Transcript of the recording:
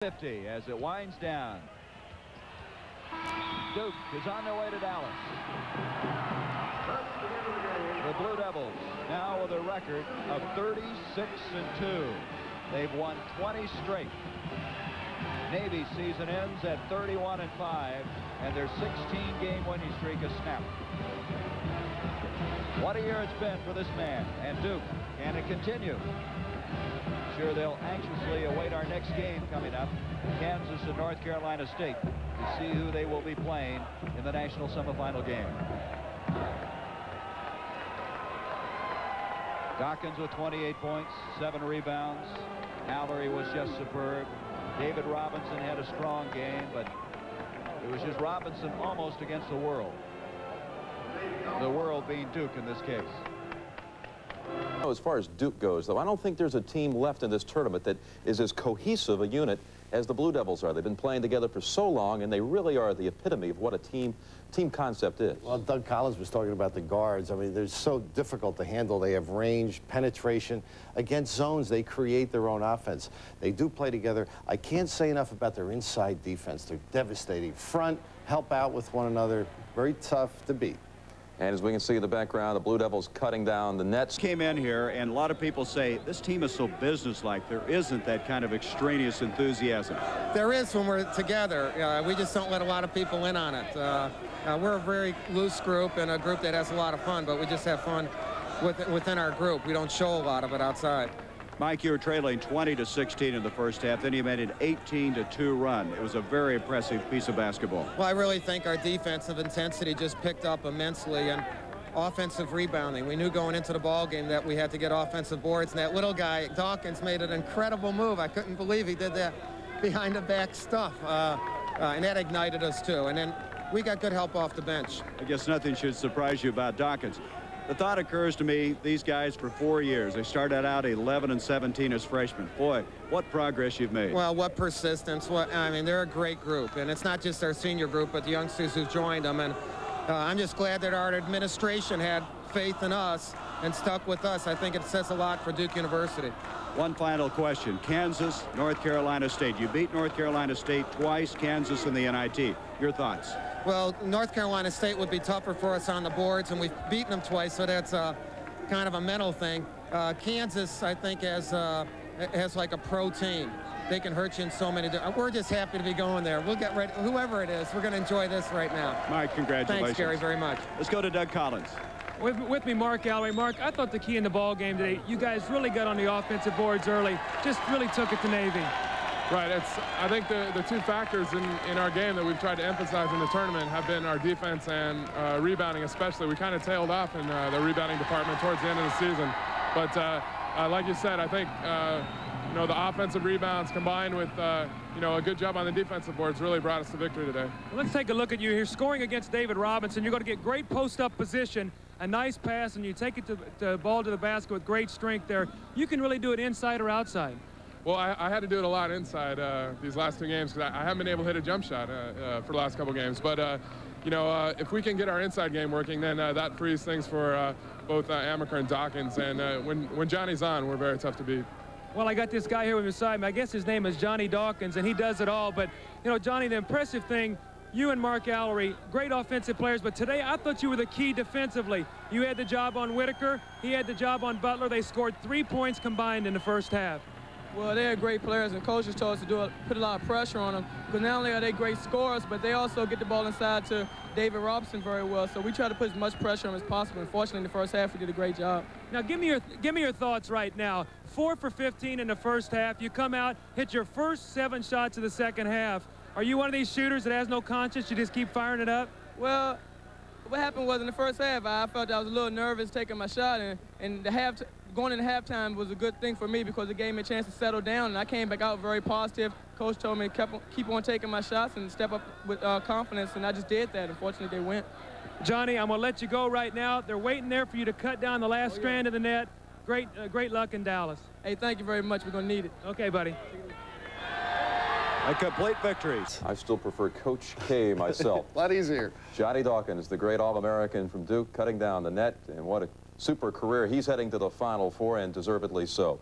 50 as it winds down. Duke is on their way to Dallas. The Blue Devils now with a record of 36-2. They've won 20 straight. Navy season ends at 31-5, and their 16-game winning streak is snapped. What a year it's been for this man. And Duke, can it continue? Sure, they'll anxiously await our next game coming up, Kansas and North Carolina State, to see who they will be playing in the national semifinal game. Dawkins with 28 points, 7 rebounds. Mallory was just superb. David Robinson had a strong game, but it was just Robinson almost against the world. The world being Duke in this case. As far as Duke goes, though, I don't think there's a team left in this tournament that is as cohesive a unit as the Blue Devils are. They've been playing together for so long, and they really are the epitome of what a team concept is. Well, Doug Collins was talking about the guards. I mean, they're so difficult to handle. They have range, penetration. Against zones, they create their own offense. They do play together. I can't say enough about their inside defense. They're devastating. Front, help out with one another. Very tough to beat. And as we can see in the background, the Blue Devils cutting down the nets. Came in here, and a lot of people say this team is so businesslike. There isn't that kind of extraneous enthusiasm. There is when we're together. We just don't let a lot of people in on it. We're a very loose group and a group that has a lot of fun, but we just have fun within our group. We don't show a lot of it outside. Mike, you were trailing 20-16 in the first half. Then you made an 18-2 run. It was a very impressive piece of basketball. Well, I really think our defensive intensity just picked up immensely, and offensive rebounding. We knew going into the ball game that we had to get offensive boards, and that little guy, Dawkins, made an incredible move. I couldn't believe he did that behind the back stuff, and that ignited us too. And then we got good help off the bench. I guess nothing should surprise you about Dawkins. The thought occurs to me, these guys for 4 years, they started out 11-17 as freshmen. Boy, what progress you've made. Well, what persistence. I mean, they're a great group, and it's not just our senior group, but the youngsters who've joined them. And I'm just glad that our administration had faith in us and stuck with us. I think it says a lot for Duke University. One final question. Kansas, North Carolina State. You beat North Carolina State twice, Kansas in the NIT. Your thoughts? Well, North Carolina State would be tougher for us on the boards, and we've beaten them twice, so that's kind of a mental thing. Kansas, I think, has like a pro team. They can hurt you in so many different. We're just happy to be going there. We'll get ready. Whoever it is, we're going to enjoy this right now. Mike, congratulations. Thanks, Gary, very much. Let's go to Doug Collins. With me, Mark Alarie. Mark, I thought the key in the ball game today, you guys really got on the offensive boards early, just really took it to Navy. Right. I think the two factors in our game that we've tried to emphasize in the tournament have been our defense and rebounding, especially. We kind of tailed off in the rebounding department towards the end of the season. But like you said, I think you know, the offensive rebounds combined with you know, a good job on the defensive boards really brought us to victory today. Well, let's take a look at you here scoring against David Robinson. You're going to get great post-up position, a nice pass, and you take it to ball to the basket with great strength there. You can really do it inside or outside. Well, I had to do it a lot inside these last 2 games because I haven't been able to hit a jump shot for the last couple games. But, you know, if we can get our inside game working, then that frees things for both Amaker and Dawkins. And when Johnny's on, we're very tough to beat. Well, I got this guy here with me beside me. I guess his name is Johnny Dawkins, and he does it all. But, you know, Johnny, the impressive thing, you and Mark Alarie, great offensive players, but today I thought you were the key defensively. You had the job on Whitaker. He had the job on Butler. They scored 3 points combined in the first half. Well, they're great players, and coaches told us to put a lot of pressure on them, because not only are they great scorers, but they also get the ball inside to David Robinson very well. So we try to put as much pressure on them as possible. Unfortunately, in the first half, we did a great job. Now, give me your thoughts right now. 4 for 15 in the first half. You come out, hit your first 7 shots of the second half. Are you one of these shooters that has no conscience? You just keep firing it up? Well, what happened was in the first half, I felt I was a little nervous taking my shot, and going into halftime was a good thing for me because it gave me a chance to settle down, and I came back out very positive. Coach told me to keep on taking my shots and step up with confidence, and I just did that. Unfortunately, they went. Johnny, I'm going to let you go right now. They're waiting there for you to cut down the last strand of the net. Great luck in Dallas. Hey, thank you very much. We're going to need it. Okay, buddy. A complete victory. I still prefer Coach K myself. A lot easier. Johnny Dawkins, the great All-American from Duke, cutting down the net, and what a super career he's heading to the Final Four, and deservedly so.